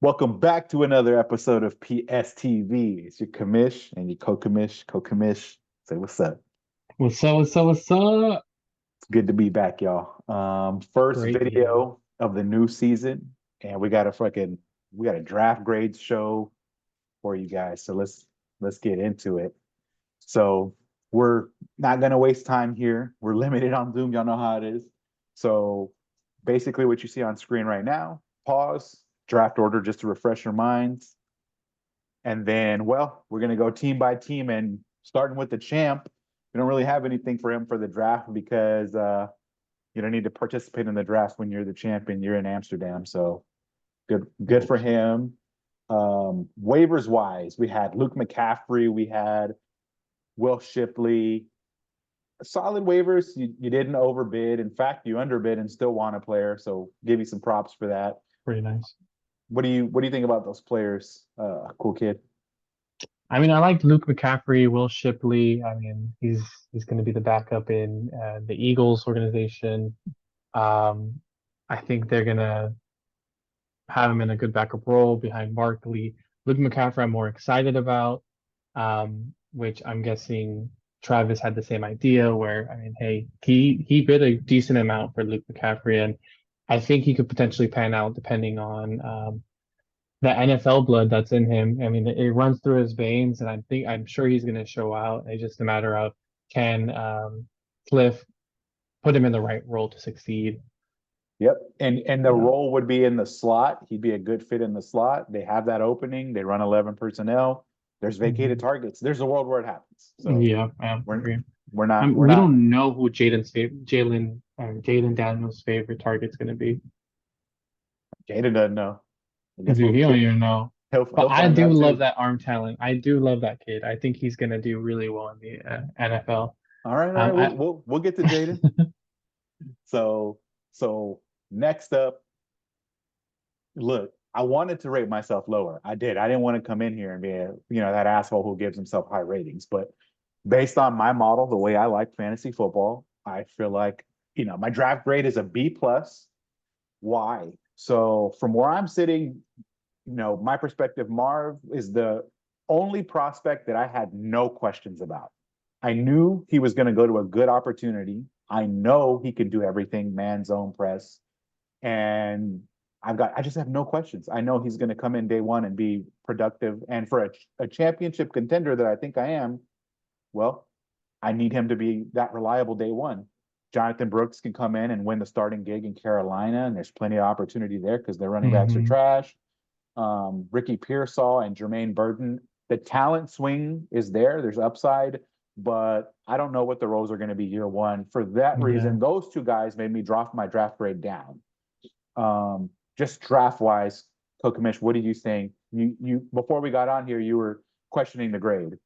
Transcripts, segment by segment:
Welcome back to another episode of PSTV. It's your commish and your co-commish, co-commish. Say what's up. What's up? What's up? What's up? It's good to be back, y'all. First Great to be back. video of the new season, and we got a draft grades show for you guys. So let's get into it. So we're not gonna waste time here. We're limited on Zoom. Y'all know how it is. So basically, what you see on screen right now, pause, draft order just to refresh your minds. And then, well, we're going to go team by team and starting with the champ. We don't really have anything for him for the draft because you don't need to participate in the draft when you're the champion. You're in Amsterdam. So good for him. Waivers wise, we had Luke McCaffrey, we had Will Shipley. Solid waivers. You didn't overbid. In fact, you underbid and still won a player. So give you some props for that. Pretty nice. What do you think about those players? Cool kid. I like Luke McCaffrey, Will Shipley. He's going to be the backup in the Eagles organization. Um, I think they're going to have him in a good backup role behind Barkley. Luke McCaffrey, I'm more excited about, which I'm guessing Travis had the same idea. Where hey, he bid a decent amount for Luke McCaffrey, and I think he could potentially pan out depending on the NFL blood that's in him. It runs through his veins, and I'm sure he's going to show out. It's just a matter of can Cliff put him in the right role to succeed. Yep. And the Yeah. role would be in the slot. He'd be a good fit in the slot. They have that opening. They run 11 personnel. There's vacated Mhm. targets. There's a world where it happens. So Yeah, I we're agree. we're not we're We not don't know who Jalen Daniels' favorite target's going to be. Jada doesn't know. I guess Dude, we'll he don't get even know. But he'll I find do out love too. that arm talent. I do love that kid. I think he's going to do really well in the NFL. All right. We'll I we'll we'll get to Jaden. So so next up, look, I wanted to rate myself lower. I did. I didn't want to come in here and be that asshole who gives himself high ratings. But based on my model, the way I like fantasy football, I feel like, my draft grade is a B plus. Why? So from where I'm sitting, my perspective, Marv is the only prospect that I had no questions about. I knew he was going to go to a good opportunity. I know he can do everything, man, zone press, and I just have no questions. I know he's going to come in day one and be productive. And for a championship contender that I think I am, well, I need him to be that reliable day one. Jonathan Brooks can come in and win the starting gig in Carolina, and there's plenty of opportunity there because their running backs are Mhm. trash. Ricky Pearsall and Jermaine Burton, the talent swing is there. There's upside, but I don't know what the roles are going to be year one. For that Yeah. reason, those two guys made me drop my draft grade down. Just draft wise, Kokamish, what do you think? You before we got on here, you were questioning the grade.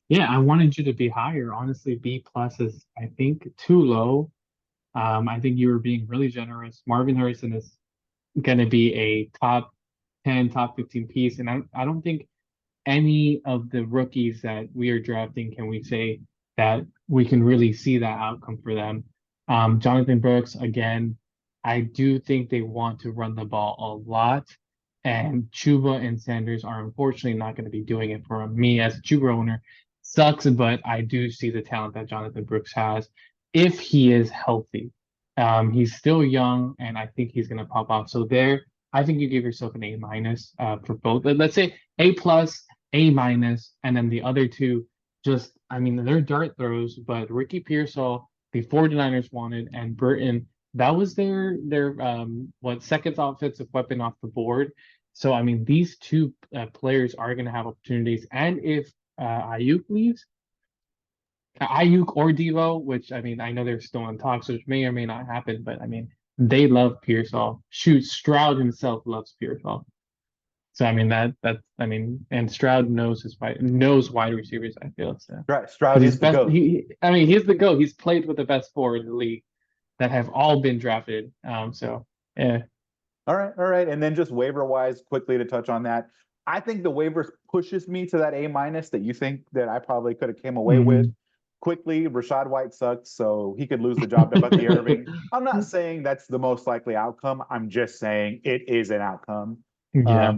Yeah, I wanted you to be higher. Honestly, B plus is, I think, too low. I think you were being really generous. Marvin Harrison is going to be a top 10, top 15 piece. And I don't think any of the rookies that we are drafting can we say that we can really see that outcome for them. Jonathan Brooks, again, I do think they want to run the ball a lot. And Chuba and Sanders are unfortunately not going to be doing it for me as a Chuba owner. Sucks, but I do see the talent that Jonathan Brooks has if he is healthy. He's still young, and I think he's going to pop off. So there, I think you give yourself an A minus for both. Let's say A plus, A minus, and then the other two just, they're dart throws, but Ricky Pearsall, the 49ers wanted, and Burton, that was their second offensive weapon off the board. So these two players are going to have opportunities, and if Ayuk leaves, Ayuk or Devo, which I know they're still in talks, which may or may not happen, but they love Pearsall. Shoot, Stroud himself loves Pearsall. So and Stroud knows wide receivers. I feel so Stroud because he's is the best. goat. He's the GOAT. He's played with the best four in the league that have all been drafted. So yeah. All right. And then just waiver wise, quickly to touch on that, I think the waivers pushes me to that A minus that you think that I probably could have came away with. Mhm. Quickly, Rashad White sucks, so he could lose the job to Bucky Irving. I'm not saying that's the most likely outcome. I'm just saying it is an outcome. Yeah.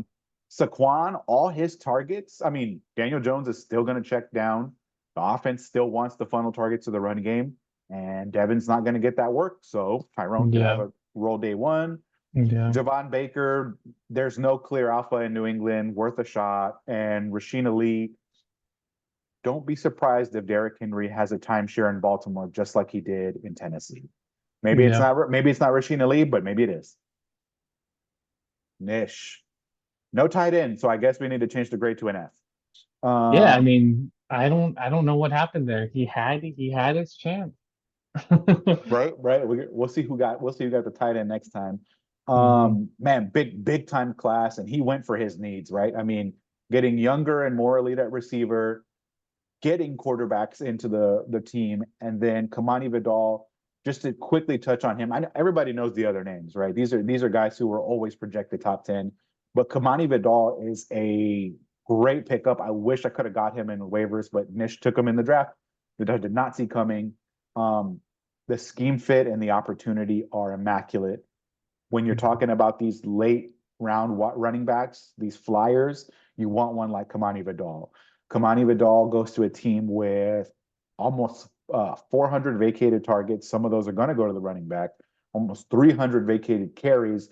Saquon, all his targets, I mean, Daniel Jones is still going to check down. The offense still wants to funnel targets to the run game, and Devin's not going to get that work. So Tyrone could have Yeah. a roll day one. Yeah. Javon Baker, there's no clear alpha in New England worth a shot. And Rasheen Ali, don't be surprised if Derrick Henry has a timeshare in Baltimore, just like he did in Tennessee. Yeah. Maybe it's not Rasheen Ali, but maybe it is. Nish. No tight end, so I guess we need to change the grade to an F. Yeah. I Um, mean, I don't know what happened there. He had his chance. right. We'll see who got the tight end next time. Hmm. Man, big time class, and he went for his needs, right? I mean, getting younger and more elite at receiver, getting quarterbacks into the team, and then Kamani Vidal. Just to quickly touch on him, everybody knows the other names, right? These are guys who were always projected top 10, but Kamani Vidal is a great pickup. I wish I could have got him in waivers, but Nish took him in the draft that I did not see coming. Um, the scheme fit and the opportunity are immaculate. When you're talking about these late round running backs, these flyers, you want one like Kamani Vidal. Kamani Vidal goes to a team with almost 400 vacated targets. Some of those are going to go to the running back. Almost 300 vacated carries.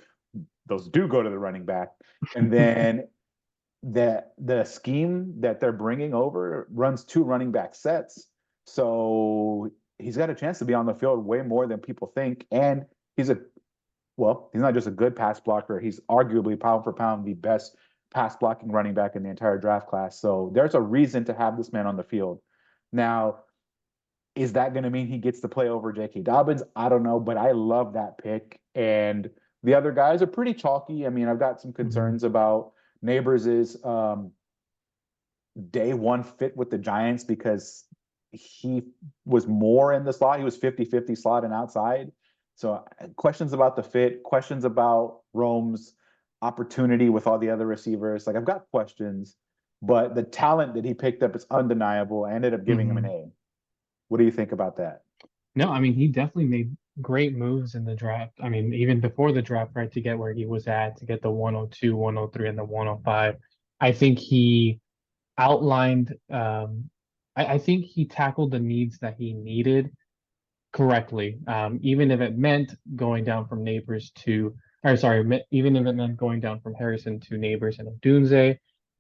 Those do go to the running back. And then the scheme that they're bringing over runs two running back sets. So he's got a chance to be on the field way more than people think. And he's a he's not just a good pass blocker, he's arguably pound for pound the best pass blocking running back in the entire draft class. So there's a reason to have this man on the field. Now, is that going to mean he gets to play over J.K. Dobbins? I don't know, but I love that pick. And the other guys are pretty chalky. I mean, I've got some Hmm. concerns about Neighbors' day one fit with the Giants because he was more in the slot. He was 50-50 slot and outside. So questions about the fit, questions about Rome's opportunity with all the other receivers. Like I've got questions, but the talent that he picked up is undeniable. I ended up giving him an Hmm. A. What do you think about that? No, I mean, he definitely made great moves in the draft. I mean, even before the draft, right, to get where he was at, to get the 102, 103, and the 105. I think he outlined, I think he tackled the needs that he needed correctly. Even if it meant going down from Neighbors to, or sorry, even if it meant going down from Harrison to Neighbors and Odunze.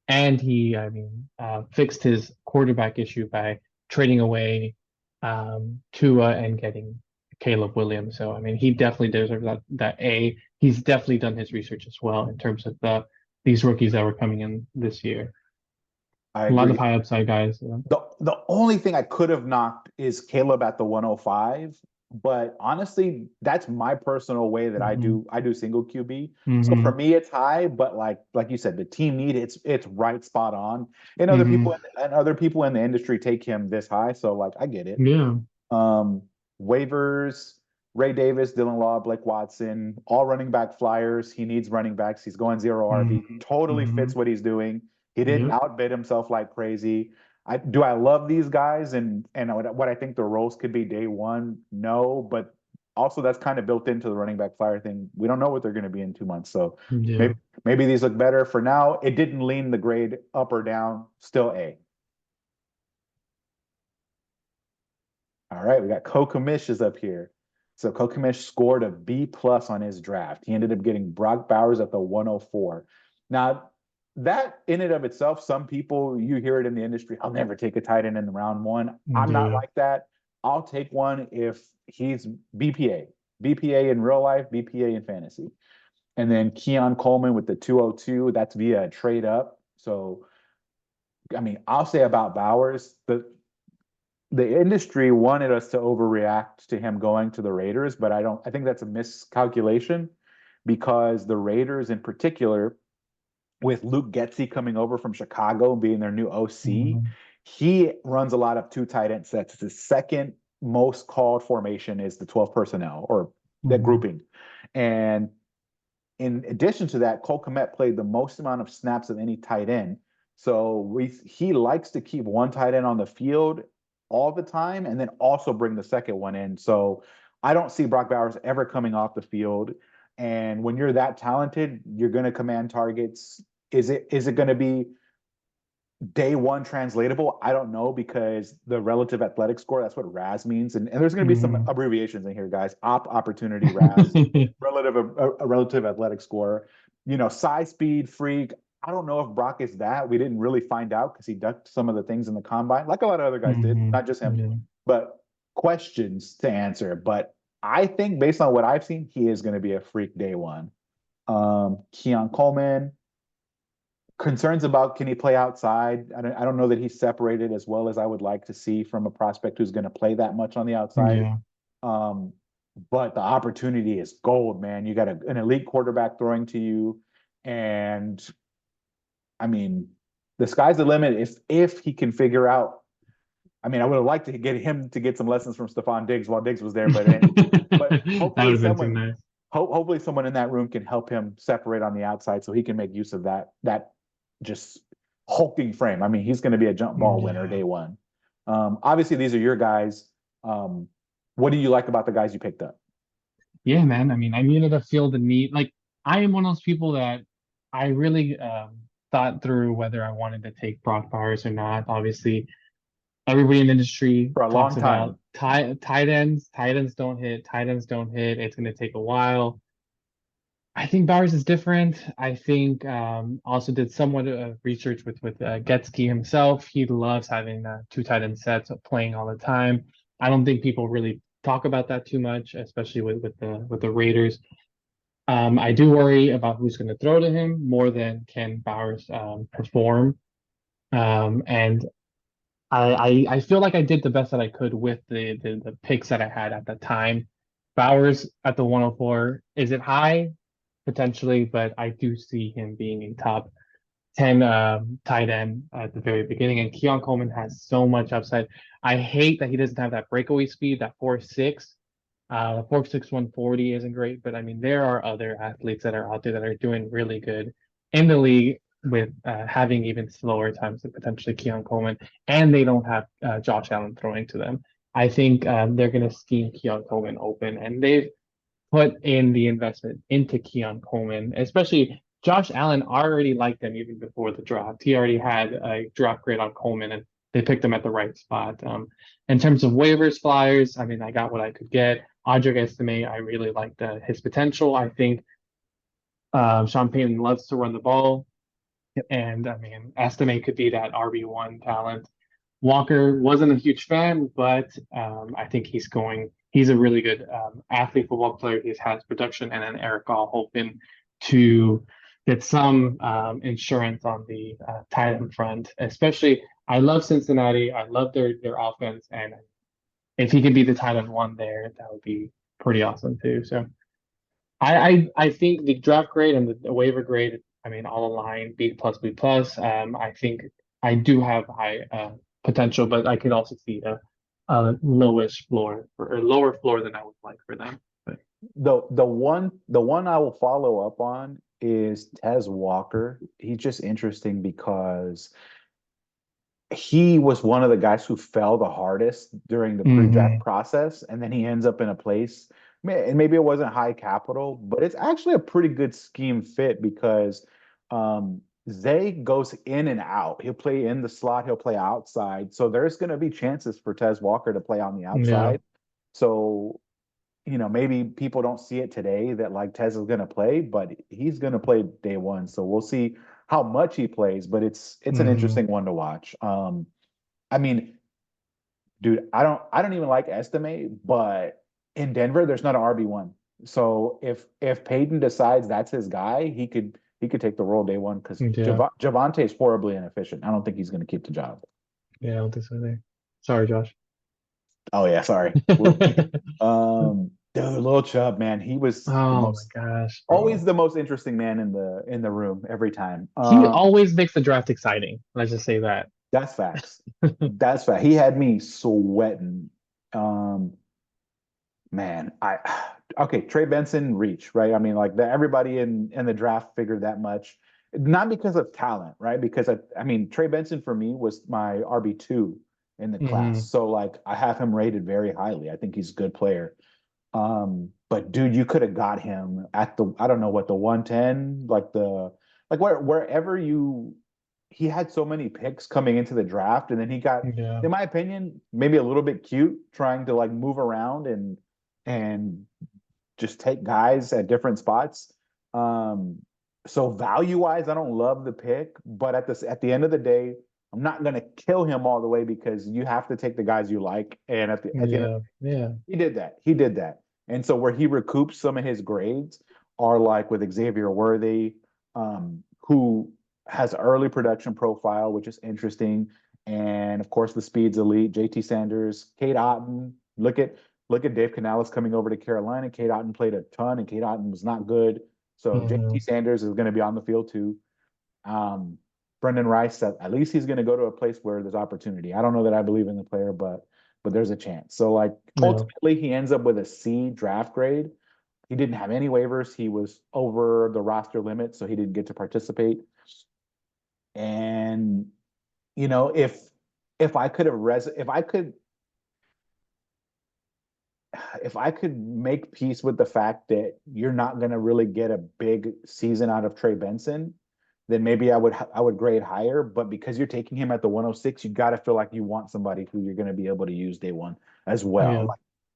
And he, I mean, fixed his quarterback issue by trading away Tua and getting Caleb Williams. So, I mean, he definitely deserves that A. He's definitely done his research as well in terms of these rookies that were coming in this year. I A lot of agree. high upside guys. The only thing I could have knocked is Caleb at the 105, but honestly, that's my personal way that Hmm. I do single QB. So for Hmm. me, it's high, but like you said, the team need it's right spot on. Hmm. And other people in the industry take him this high, so like I get it. Yeah. Um, Waivers, Ray Davis, Dylan Law, Blake Watson, all running back flyers. He needs running backs. He's going zero Hmm. RB. Totally Hmm. fits what he's doing. He didn't Yep. outbid himself like crazy. I love these guys and what I think the roles could be day one? No, but also that's kind of built into the running back flyer thing. We don't know what they're going to be in 2 months, so Yeah. maybe these look better. For now, it didn't lean the grade up or down. Still A. All right, we got Kokamish is up here. So Kokamish scored a B plus on his draft. He ended up getting Brock Bowers at the 104. Now, that in and of itself, some people you hear it in the industry, I'll never take a tight end in the round one. I'm not Yeah. like that. I'll take one if he's BPA. BPA in real life, BPA in fantasy. And then Keon Coleman with the 202, that's via a trade up. So I mean, I'll say about Bowers, the industry wanted us to overreact to him going to the Raiders, but I think that's a miscalculation because the Raiders in particular, with Luke Getsy coming over from Chicago being their new OC, Hmm. he runs a lot of two tight end sets. The second most called formation is the 12 personnel or that Hmm. grouping. And in addition to that, Cole Kmet played the most amount of snaps of any tight end. So he likes to keep one tight end on the field all the time and then also bring the second one in. So I don't see Brock Bowers ever coming off the field. And when you're that talented, you're going to command targets. Is it going to be day one translatable? I don't know because the relative athletic score, that's what RAS means. And there's going to be some Mhm. abbreviations in here, guys. Opportunity, RAS, a relative athletic score, size, speed, freak. I don't know if Brock is that. We didn't really find out because he ducked some of the things in the combine, like a lot of other guys did, Mhm. not just him. Yeah. But questions to answer. But I think based on what I've seen, he is going to be a freak day one. Keon Coleman, concerns about can he play outside? I don't know that he's separated as well as I would like to see from a prospect who's going to play that much on the outside. Yeah. Um, but the opportunity is gold, man. You got an elite quarterback throwing to you, and I mean, the sky's the limit if he can figure out. I mean, I would have liked to get him to get some lessons from Stephon Diggs while Diggs was there, but That would hopefully have been too someone nice. hopefully someone in that room can help him separate on the outside so he can make use of that just hulking frame. I mean, he's going to be a jump ball winner Yeah. day one. Obviously, these are your guys. What do you like about the guys you picked up? Yeah, man. I mean, I needed to feel the need. Like, I am one of those people that I really thought through whether I wanted to take Brock Bowers or not. Obviously, everybody in the industry For a talks long about time. tight ends. Tight ends don't hit. Tight ends don't hit. It's going to take a while. I think Bowers is different. I think also did somewhat of research with Getsky himself. He loves having two tight end sets playing all the time. I don't think people really talk about that too much, especially with the Raiders. I do worry about who's going to throw to him more than can Bowers perform. And I feel like I did the best that I could with the picks that I had at the time. Bowers at the 104, is it high? Potentially, but I do see him being a top 10 tight end at the very beginning. And Keon Coleman has so much upside. I hate that he doesn't have that breakaway speed, that 4.6. 4.6 140 isn't great, but I mean, there are other athletes that are out there that are doing really good in the league with having even slower times than potentially Keon Coleman, and they don't have Josh Allen throwing to them. I think they're going to scheme Keon Coleman open, and they've put in the investment into Keon Coleman, especially Josh Allen already liked him even before the draft. He already had a draft grade on Coleman, and they picked him at the right spot. In terms of waivers, flyers, I mean, I got what I could get. Audric Estime, I really liked his potential. I think Sean Payton loves to run the ball, and I mean, Estime could be that RB1 talent. Walker wasn't a huge fan, but I think he's a really good athlete, football player. He has production, and then Eric All hoping to get some insurance on the tight end front. Especially, I love Cincinnati. I love their offense, and if he could be the tight end one there, that would be pretty awesome too. So I think the draft grade and the waiver grade, I mean, all aligned, B plus, B plus. I think I do have high potential, but I could also see a lowish floor or lower floor than I would like for them. But The one I will follow up on is Tez Walker. He's just interesting because he was one of the guys who fell the hardest during the pre-draft hmm process, and then he ends up in a place, and maybe it wasn't high capital, but it's actually a pretty good scheme fit because Zay goes in and out. He'll play in the slot, he'll play outside. So there's going to be chances for Tez Walker to play on the yeah. outside. So maybe people don't see it today that like Tez is going to play, but he's going to play day one. So we'll see how much he plays, but it's an hmm interesting one to watch. I mean, dude, I don't even like Estimate, but in Denver, there's not an RB1. So if Peyton decides that's his guy, he could take the role day one because Yeah. Javante is horribly inefficient. I don't think he's going to keep the job. Yeah, I don't think so either. Sorry, Josh. Oh yeah, sorry. Dude, Lil Chubb, man, he was the Oh my most gosh, always bro. the most interesting man in the room every time. He always makes the draft exciting. Let's just say that. That's facts. That's fact. He had me sweating. Um, Man, I okay, Trey Benson reach, right? I mean, like everybody in the draft figured that much. Not because of talent, right? Because I mean, Trey Benson for me was my RB2 in the class. hmm So like I have him rated very highly. I think he's a good player. But dude, you could have got him at the, I don't know what, the 110, like wherever you, he had so many picks coming into the draft, and then he got, Yeah, in my opinion, maybe a little bit cute trying to like move around and just take guys at different spots. Um, so value wise, I don't love the pick, but at the end of the day, I'm not gonna kill him all the way because you have to take the guys you like. And at the end of yeah, yeah. he did that. He did that. And so where he recoups some of his grades are like with Xavier Worthy, who has early production profile, which is interesting. And of course, the speed's elite. JT Sanders, Kate Otten. Look at Dave Canales coming over to Carolina. Kate Otten played a ton, and Kate Otten was not good. So JT Hmm. Sanders is going to be on the field too. Um, Brendan Rice, at least he's going to go to a place where there's opportunity. I don't know that I believe in the player, but there's a chance. So like Yeah, ultimately he ends up with a C draft grade. He didn't have any waivers. He was over the roster limit, so he didn't get to participate. And you know, if I could have if I could make peace with the fact that you're not going to really get a big season out of Trey Benson, then maybe I would grade higher. But because you're taking him at the 106, you got to feel like you want somebody who you're going to be able to use day one as well. yeah.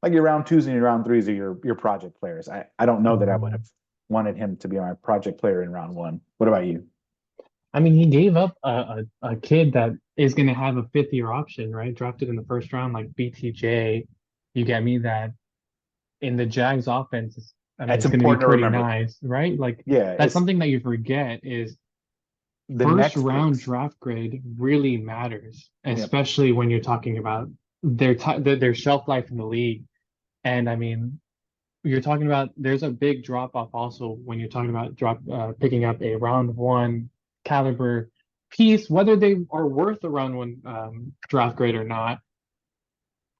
Like your round twos and your round threes are your project players. I don't know that I would Hmm. have wanted him to be my project player in round one. What about you? I mean, he gave up a kid that is going to have a fifth year option, right? Drafted in the first round, like BTJ. You get me that in the Jags offense, I mean, That's it's going to be important to pretty remember. nice, right? Like Yeah, that's it's something that you forget is the first next round picks. draft grade really matters, Yep. especially when you're talking about their shelf life in the league. And I mean, you're talking about there's a big drop off also when you're talking about picking up a round one caliber piece, whether they are worth a round one draft grade or not.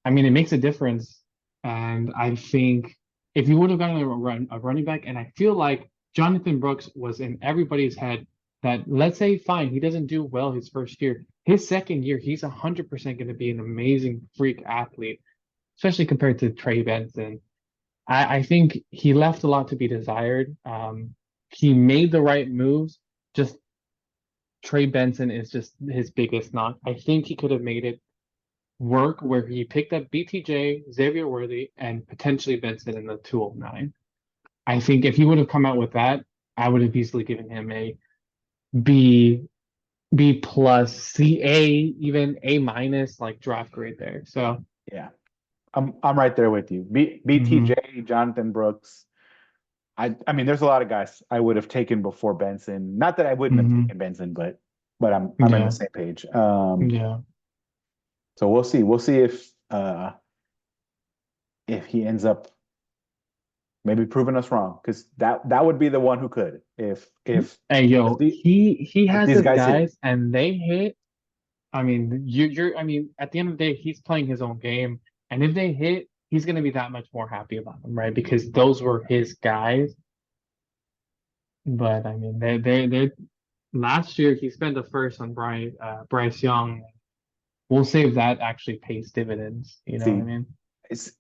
I mean, it makes a difference. And I think if you would have gotten a running back, and I feel like Jonathan Brooks was in everybody's head that let's say fine, he doesn't do well his first year. His second year, he's 100% going to be an amazing freak athlete, especially compared to Trey Benson. I think he left a lot to be desired. He made the right moves. Just Trey Benson is just his biggest knock. I think he could have made it work where he picked up BTJ, Xavier Worthy, and potentially Benson in the 209. I think if he would have come out with that, I would have easily given him a B, B plus, C A, even A minus like draft grade there. So Yeah. I'm right there with you. mhm, BTJ, Jonathan Brooks. I mean, there's a lot of guys I would have taken before Benson. Not that I wouldn't have mhm, taken Benson, but I'm in the yeah, same page. yeah. So we'll see. We'll see if he ends up maybe proving us wrong, because that would be the one who could Hey if yo, the he if has these his guys hit. guys and they hit. I mean, I mean, at the end of the day, he's playing his own game, and if they hit, he's gonna be that much more happy about them, right? Because those were his guys. But I mean, they last year he spent the first on Bryce Young. We'll see if that actually pays dividends. You know what I See, mean? it's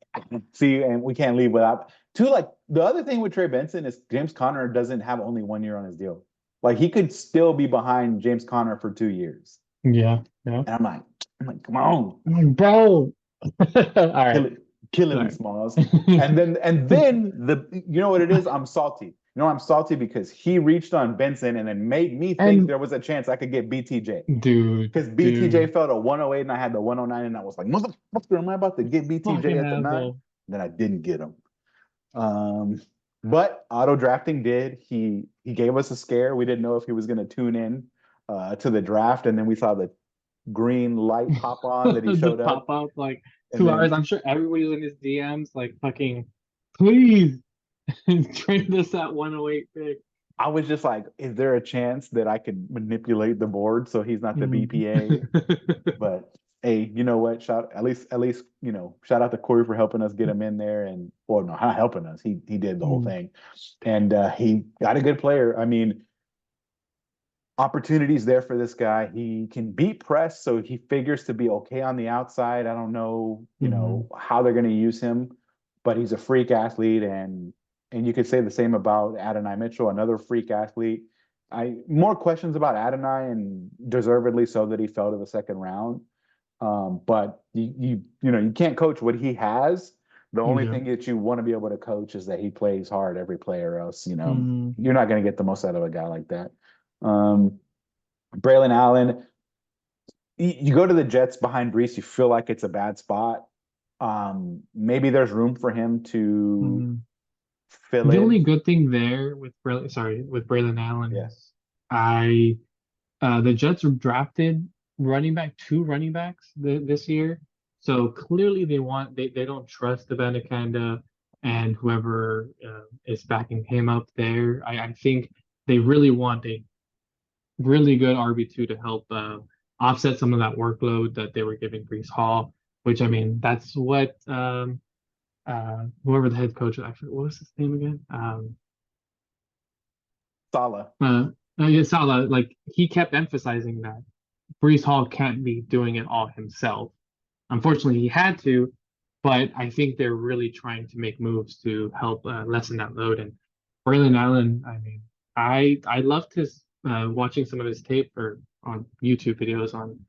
see, and we can't leave without two. Like the other thing with Trey Benson is James Conner doesn't have only 1 year on his deal. Like he could still be behind James Conner for 2 years. Yeah, yeah. And come on, I'm like, bro. All right, killing me, sorry. Smalls. And then you know what it is? I'm salty. You know, I'm salty because he reached on Benson and then made me think And there was a chance I could get BTJ. Because BTJ dude, fell to 108 and I had the 109 and I was like, motherfucker, am I about to get BTJ fucking at the nine? asshole. Then I didn't get him. But auto drafting did. He gave us a scare. We didn't know if he was going to tune in to the draft, and then we saw the green light pop on that he Just showed up, pop up like and 2 hours. then I'm sure everybody was in his DMs like fucking, please trade this at 108 pick. I was just like, is there a chance that I could manipulate the board so he's not the Mhm. BPA? But hey, you know what? At least shout out to Corey for helping us get him in there, and well, no, not helping us. He did the whole Mm. thing, and he got a good player. I mean, opportunities there for this guy. He can beat press, so he figures to be okay on the outside. I don't know, Mhm. how they're going to use him, but he's a freak athlete, and you could say the same about Adonai Mitchell, another freak athlete. I more questions about Adonai, and deservedly so that he fell to the second round. But you can't coach what he has. The only Yeah. thing that you want to be able to coach is that he plays hard every play, or else Mm, you're not going to get the most out of a guy like that. Um, Braylon Allen, you go to the Jets behind Brees, you feel like it's a bad spot. Maybe there's room for him to mm. fill The only in. good thing there with with Braylon Allen Yeah, is I the Jets drafted two running backs this year. So clearly they don't trust the Abanikanda and whoever is backing him up there. I think they really want a really good RB2 to help offset some of that workload that they were giving Brees Hall, which I mean that's what whoever the head coach, actually what was his name again? Salah. Uh, yeah, Salah, like he kept emphasizing that Brees Hall can't be doing it all himself. Unfortunately, he had to, but I think they're really trying to make moves to help lessen that load. And Braylon Allen, I mean, I loved his watching some of his tape or on YouTube videos on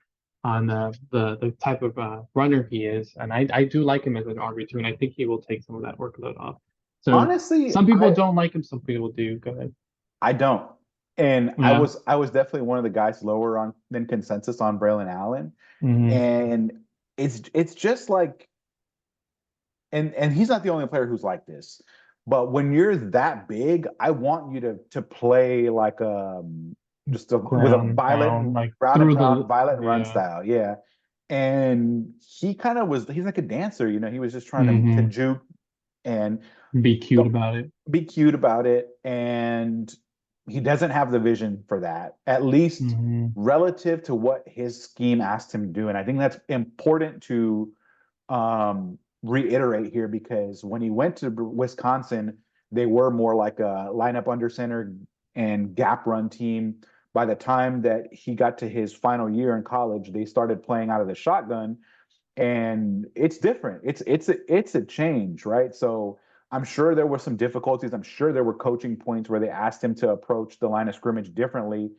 the type of runner he is, and I do like him as an RB2, and I think he will take some of that workload off. So Honestly, some people I don't like him, some people do. Go ahead. I don't. And Yeah. I was definitely one of the guys lower on than consensus on Braylon Allen. Hmm. And it's just like, and he's not the only player who's like this. But when you're that big, I want you to play like just with a Ground violent pound, like ground and through pound, the violent run yeah. style. Yeah. And he kind of was, he's like a dancer, he was just trying to Hmm. juke and Be cute don't about it. be cute about it. And he doesn't have the vision for that, at least Hmm. relative to what his scheme asked him to do. And I think that's important to reiterate here, because when he went to Wisconsin, they were more like a lineup under center and gap run team. By the time that he got to his final year in college, they started playing out of the shotgun, and it's different. It's a change, right? So I'm sure there were some difficulties. I'm sure there were coaching points where they asked him to approach the line of scrimmage differently,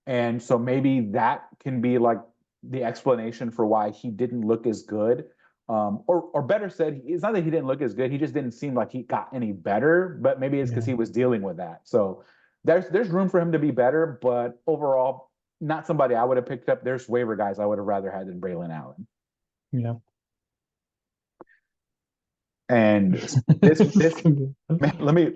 and so maybe that can be like the explanation for why he didn't look as good. Or better said, it's not that he didn't look as good. He just didn't seem like he got any better. But maybe it's because Yeah. he was dealing with that. So there's room for him to be better. But overall, not somebody I would have picked up. There's waiver guys I would have rather had than Braylon Allen. Yeah. And this man,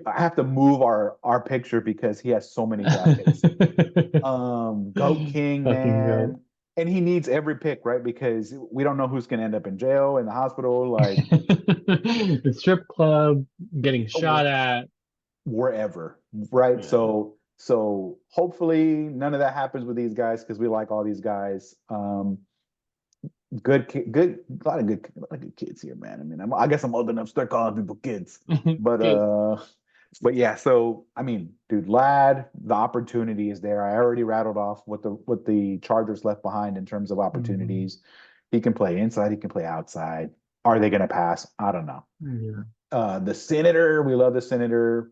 I have to move our picture because he has so many draft picks. Goat King, Fucking goat. man. And he needs every pick, right? Because we don't know who's going to end up in jail, in the hospital, like The strip club, getting shot at. wherever, right? Yeah. So hopefully none of that happens with these guys, because we like all these guys. Good, a lot of good kids here, man. I mean, I guess I'm old enough to start calling people kids, but Good. yeah. So I mean, dude, Lad, the opportunity is there. I already rattled off what the Chargers left behind in terms of Hmm. opportunities. He can play inside. He can play outside. Are they going to pass? I don't know. Yeah. The Senator, we love the Senator.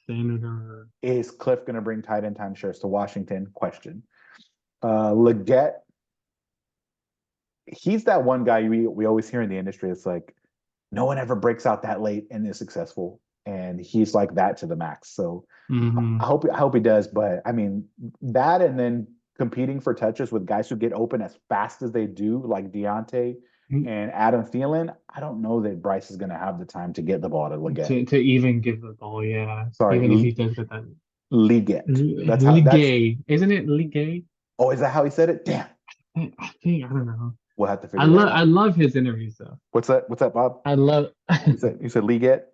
Senator. Is Cliff going to bring tight end timeshares to Washington? Question. Leggett, he's that one guy we always hear in the industry. It's like no one ever breaks out that late and is successful, and he's like that to the max. So Hmm. I hope he does. But I mean that, and then competing for touches with guys who get open as fast as they do, like Deontay and Adam Thielen. I don't know that Bryce is going to have the time to get the ball to Leggett. To even give the ball, yeah. Even if Sorry, he does get that Leggett. That's how. That's Ligay, isn't it Ligay? Oh, is that how he said it? Damn. I think I don't know. We'll have to figure that I out. love his interviews though. What's that? What's that, Bob? I love You said Leggett.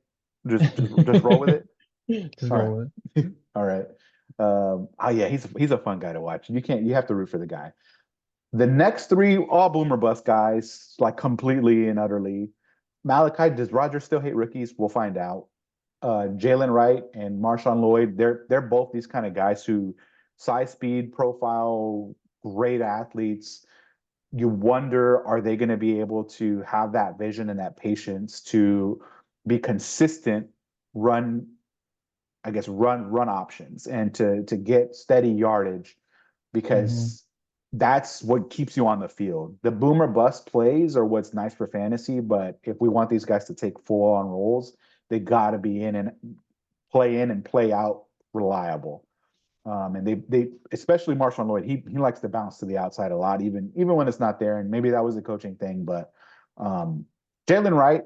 Just roll with it. just All right. roll it. All right. Oh yeah, he's a fun guy to watch. You have to root for the guy. The next three, all boomer bust guys, like completely and utterly. Malachi, does Roger still hate rookies? We'll find out. Jalen Wright and Marshawn Lloyd, they're both these kind of guys who size, speed, profile, great athletes. You wonder, are they going to be able to have that vision and that patience to be consistent run, I guess run options and to get steady yardage Hmm. because that's what keeps you on the field. The boomer bust plays are what's nice for fantasy, but if we want these guys to take full on roles, they got to be in and play out reliable. And they especially Marshawn Lloyd, he likes to bounce to the outside a lot, even when it's not there. And maybe that was a coaching thing, but um, Jalen Wright,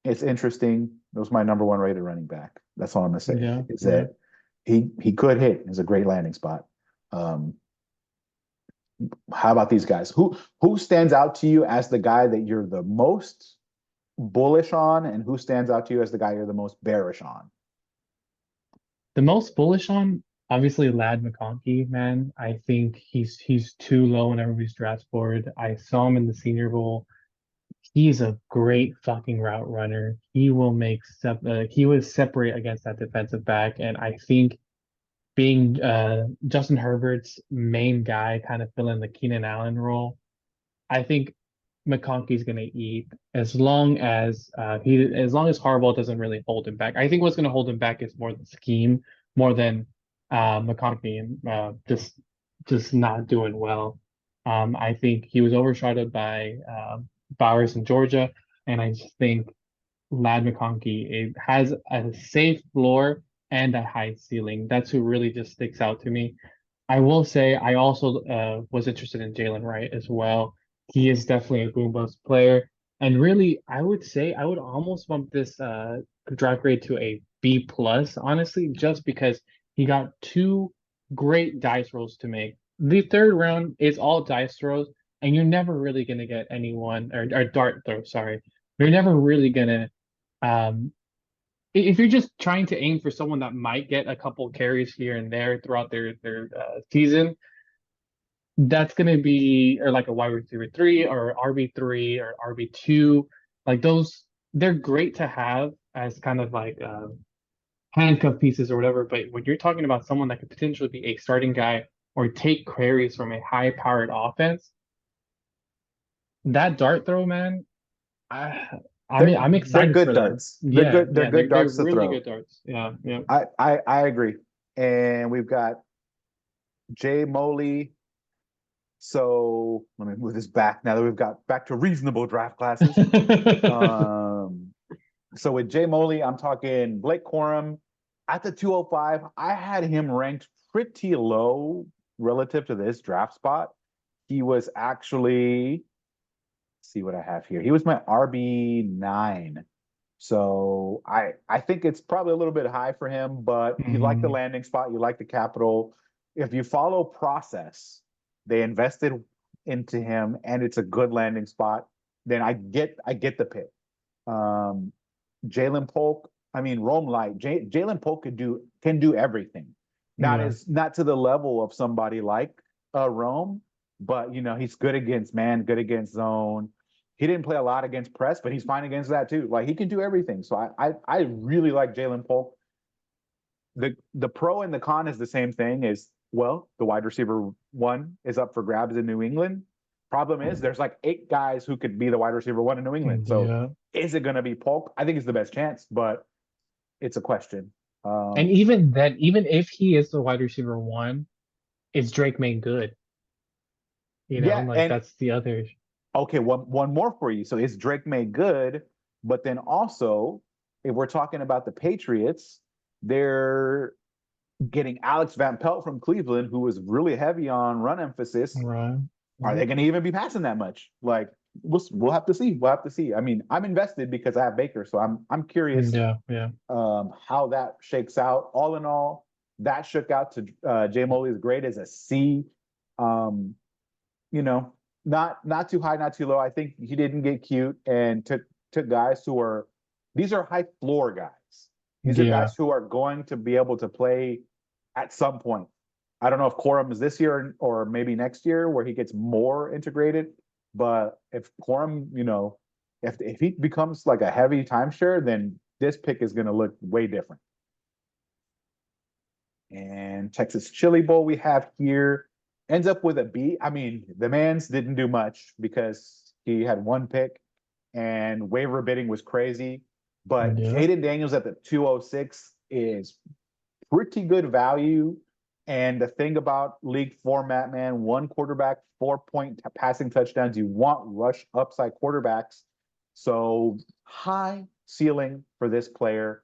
it's interesting. That was my number one rated running back. That's all I'm gonna say. Yeah, Is yeah. that he could hit. It's a great landing spot. Um, how about these guys? Who stands out to you as the guy that you're the most bullish on, and who stands out to you as the guy you're the most bearish on? The most bullish on, obviously, Lad McConkey, man. I think he's too low in everybody's draft board. I saw him in the Senior Bowl. He's a great fucking route runner. He will he will separate against that defensive back, and I think being Justin Herbert's main guy, kind of filling the Keenan Allen role, I think McConkey's gonna eat as long as Harbaugh doesn't really hold him back. I think what's gonna hold him back is more the scheme, more than McConkey and just not doing well. I think he was overshadowed by Bowers in Georgia, and I just think Lad McConkey has a safe floor and a high ceiling. That's who really just sticks out to me. I will say I also was interested in Jalen Wright as well. He is definitely a boom bust player. And really, I would say I would almost bump this draft grade to a B plus, honestly, just because he got two great dice rolls to make. The third round is all dice throws, and you're never really gonna get anyone or dart throw, sorry. You're never really gonna um if you're just trying to aim for someone that might get a couple carries here and there throughout their season, that's going to be or like a wide receiver three or RB3 or RB2, like those. They're great to have as kind of like handcuff pieces or whatever. But when you're talking about someone that could potentially be a starting guy or take carries from a high-powered offense, that dart throw, man, I, I'm They're excited for good that. darts. They're Yeah, good. They're yeah, good they're darts to really throw. good darts. Yeah, yeah. I agree. And we've got Jay Moley. So let me move this back now that we've got back to reasonable draft classes. Um, so with Jay Moley, I'm talking Blake Corum at the 205. I had him ranked pretty low relative to this draft spot. He was actually, see what I have here. He was my RB9. So I think it's probably a little bit high for him, but you like the Mhm. landing spot, you like the capital. If you follow process, they invested into him and it's a good landing spot, then I get the pick. Um, Jalen Polk, I mean Rome Light, Jalen Polk can do everything. Yeah. Not to the level of somebody like Rome, but he's good against man, good against zone. He didn't play a lot against press, but he's fine against that too. Like he can do everything. So I really like Jalen Polk. The pro and the con is the same thing. Is well, the wide receiver one is up for grabs in New England. Problem is, there's like 8 guys who could be the wide receiver one in New England. So Yeah. is it going to be Polk? I think it's the best chance, but it's a question. And even then, even if he is the wide receiver one, is Drake May good? Yeah, Like and that's the other. okay, one more for you. So is Drake May good? But then also, if we're talking about the Patriots, they're getting Alex Van Pelt from Cleveland, who was really heavy on run emphasis. Right. Are Yeah. they going to even be passing that much? Like we'll have to see. We'll have to see. I mean, I'm invested because I have Baker, so I'm curious Yeah. Yeah. how that shakes out. All in all, that shook out to Jay Moley's grade as a C. Um, you know, not too high, not too low. I think he didn't get cute and took guys who are these are high floor guys. These are Yeah. guys who are going to be able to play at some point. I don't know if Corum is this year or maybe next year where he gets more integrated. But if Corum, if he becomes like a heavy timeshare, then this pick is going to look way different. And Texas Chili Bowl we have here ends up with a B. I mean, the man's didn't do much because he had one pick and waiver bidding was crazy. But Yeah. Jaden Daniels at the 206 is pretty good value. And the thing about league format, man, one quarterback, 4 point passing touchdowns. You want rush upside quarterbacks. So high ceiling for this player.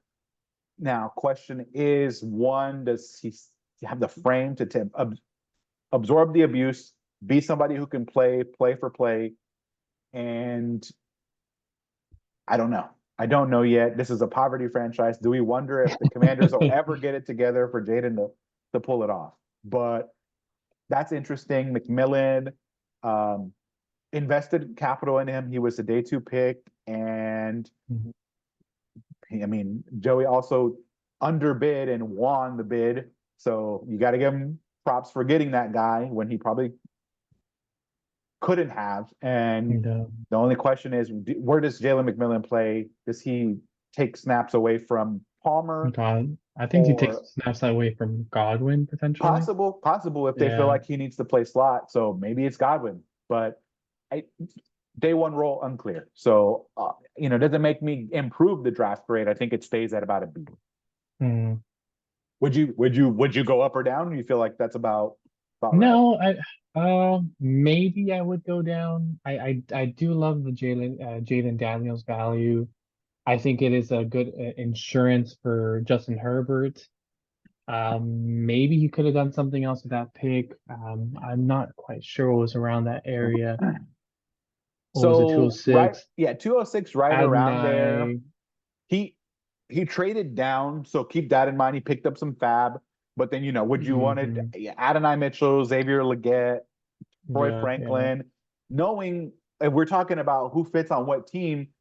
Now, question is one, does he have the frame to absorb the abuse, be somebody who can play for play? And I don't know. I don't know yet. This is a poverty franchise. Do we wonder if the Commanders will ever get it together for Jaden to pull it off? But that's interesting. McMillan invested capital in him. He was a day two pick. And Mhm. I mean, Joey also underbid and won the bid. So you got to give him props for getting that guy when he probably couldn't have. And Yeah. the only question is, where does Jalen McMillan play? Does he take snaps away from Palmer? God, I think he takes Or snaps away from Godwin potentially. possible if they feel Yeah. like he needs to play slot. So maybe it's Godwin, but I, day one role unclear. So doesn't make me improve the draft grade. I think it stays at about a B. Mm. Would you go up or down? You feel like that's about right? No, maybe I would go down. I do love the Jalen Daniels value. I think it is a good insurance for Justin Herbert. Maybe he could have done something else with that pick. I'm not quite sure what was around that area. What was it, So right, 206? yeah, 206 right around there. Adonai. He he traded down, so keep that in mind. He picked up some fab, but then would you wanted Hmm. Adonai Mitchell, Xavier Legette, Troy Yeah, yeah. Franklin, knowing if we're talking about who fits on what team,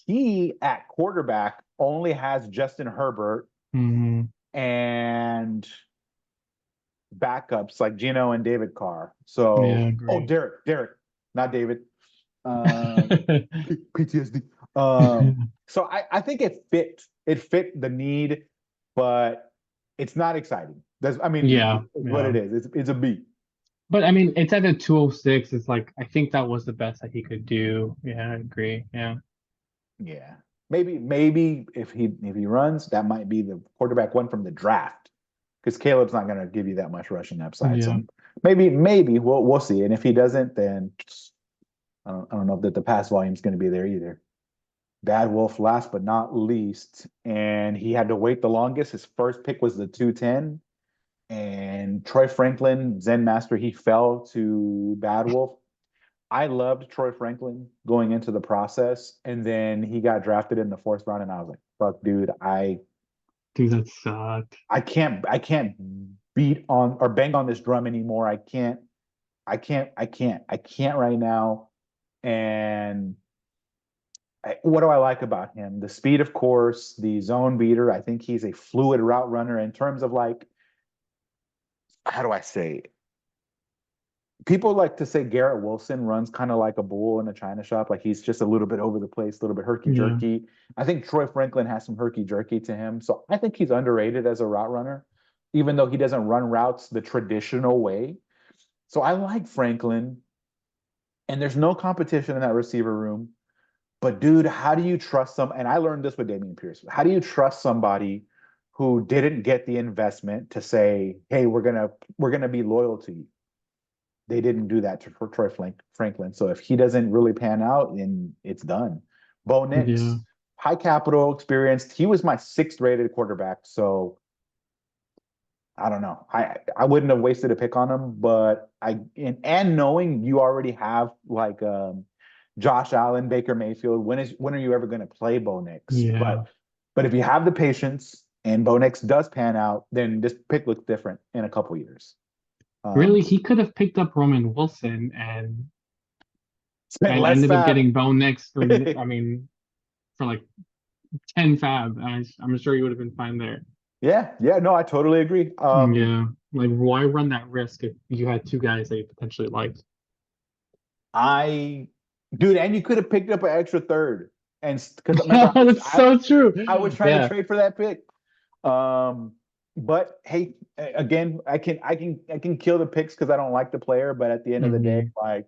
he at quarterback only has Justin Herbert Hmm. and backups like Gino and David Carr. Yeah, So, oh, agree. Derek, not David. PTSD. So I think it fit the need, but it's not exciting. I mean, Yeah, it's what yeah. it is. It's a B. But I mean, it's at a 206. It's like I think that was the best that he could do. Yeah, I agree. Yeah. Yeah. Maybe if he runs, that might be the quarterback one from the draft. Because Caleb's not gonna give you that much rushing upside. Yeah. So maybe we'll see. And if he doesn't, then I don't know that the pass volume is gonna be there either. Bad Wolf last but not least, and he had to wait the longest. His first pick was the 210, and Troy Franklin, Zen Master, he fell to Bad Wolf. I loved Troy Franklin going into the process, and then he got drafted in the fourth round, and I was like, "Fuck, dude, Dude, that sucked. I can't beat on or bang on this drum anymore. I can't right now." And what do I like about him? The speed, of course, the zone beater. I think he's a fluid route runner in terms of like, how do I say it? People like to say Garrett Wilson runs kind of like a bull in a china shop. Like he's just a little bit over the place, a little bit herky Yeah. jerky. I think Troy Franklin has some herky jerky to him. So I think he's underrated as a route runner, even though he doesn't run routes the traditional way. So I like Franklin, and there's no competition in that receiver room. But dude, how do you trust some? And I learned this with Damian Pierce. How do you trust somebody who didn't get the investment to say, "Hey, we're gonna be loyal to you"? They didn't do that for Troy Franklin. So if he doesn't really pan out, then it's done. Bo Yeah. Nix, high capital experience. He was my sixth rated quarterback. So I don't know. I wouldn't have wasted a pick on him, but and knowing you already have like Josh Allen, Baker Mayfield, when are you ever going to play Bo Nix? Yeah. But if you have the patience and Bo Nix does pan out, then this pick looks different in a couple years. Really, Um, he could have picked up Roman Wilson spend and less ended up fab. getting Bo Nix for I mean for like 10 fab. I'm sure he would have been fine there. Yeah, no, I totally agree. Yeah. Like why run that risk if you had two guys that you potentially liked? I, dude, and you could have picked up an extra third, and because remember, I was That's so true. I was trying to Yeah. trade for that pick. Um, but hey, again, I can kill the picks because I don't like the player. But at the end of the day, Hmm. like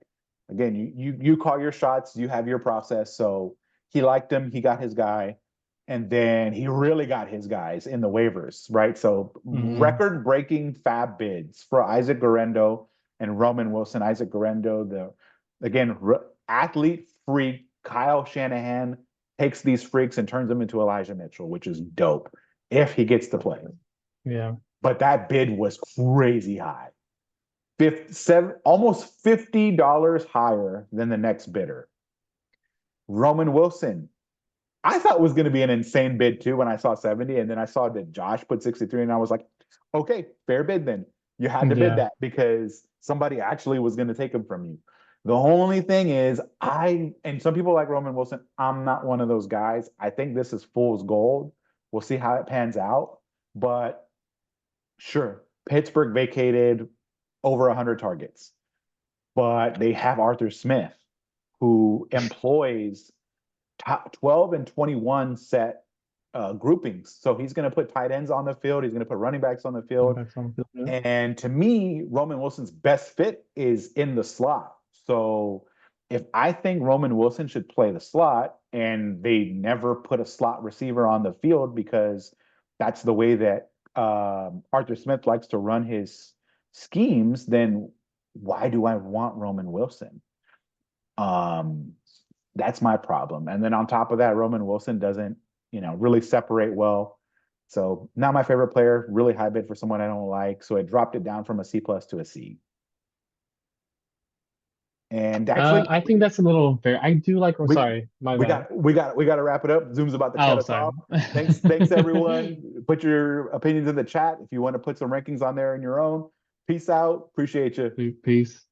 again, you call your shots, you have your process. So he liked him, he got his guy. And then he really got his guys in the waivers, right? So Hmm. record-breaking fab bids for Isaac Guerrero and Roman Wilson. Isaac Guerrero, the again athlete freak. Kyle Shanahan takes these freaks and turns them into Elijah Mitchell, which is dope if he gets to play. Yeah. But that bid was crazy high. 57, almost $50 higher than the next bidder. Roman Wilson, I thought was going to be an insane bid too when I saw 70, and then I saw that Josh put 63, and I was like, okay, fair bid then. You had to bid Yeah. that because somebody actually was going to take him from you. The only thing is, and some people like Roman Wilson, I'm not one of those guys. I think this is fool's gold. We'll see how it pans out. But sure, Pittsburgh vacated over 100 targets, but they have Arthur Smith, who employs top 12 and 21 set groupings. So he's going to put tight ends on the field. He's going to put running backs on the field. That's on the field. And to me, Roman Wilson's best fit is in the slot. So if I think Roman Wilson should play the slot and they never put a slot receiver on the field because that's the way that Arthur Smith likes to run his schemes, then why do I want Roman Wilson? Um, that's my problem. And then on top of that, Roman Wilson doesn't, really separate well. So not my favorite player, really high bid for someone I don't like. So I dropped it down from a C plus to a C. And actually, I think that's a little fair. I do like, oh, we sorry, my we bad. got we got to wrap it up. Zoom's about to cut Oh, us sorry. off. Thanks everyone. Put your opinions in the chat if you want to put some rankings on there in your own. Peace out. Appreciate you. Peace.